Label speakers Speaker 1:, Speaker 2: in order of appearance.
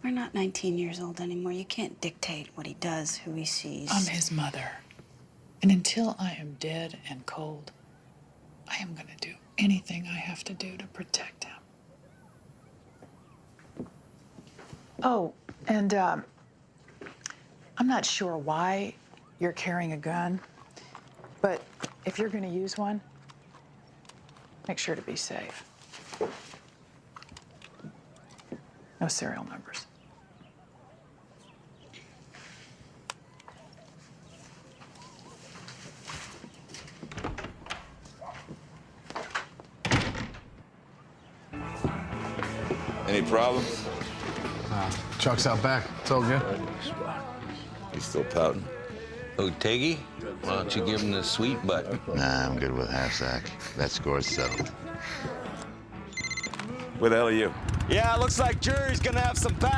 Speaker 1: We're not 19 years old anymore. You can't dictate what he does, who he sees.
Speaker 2: I'm his mother. And until I am dead and cold, I am going to do anything I have to do to protect him. Oh, and I'm not sure why you're carrying a gun, but if you're going to use one, make sure to be safe. No serial numbers.
Speaker 3: Any problems?
Speaker 4: Chuck's out back. It's all good.
Speaker 3: He's still pouting.
Speaker 5: Oh, Teggy? Why don't you give him the sweet button?
Speaker 6: Nah, I'm good with half sack. That score's settled.
Speaker 3: Where the hell are you?
Speaker 7: Yeah, looks like jury's gonna have some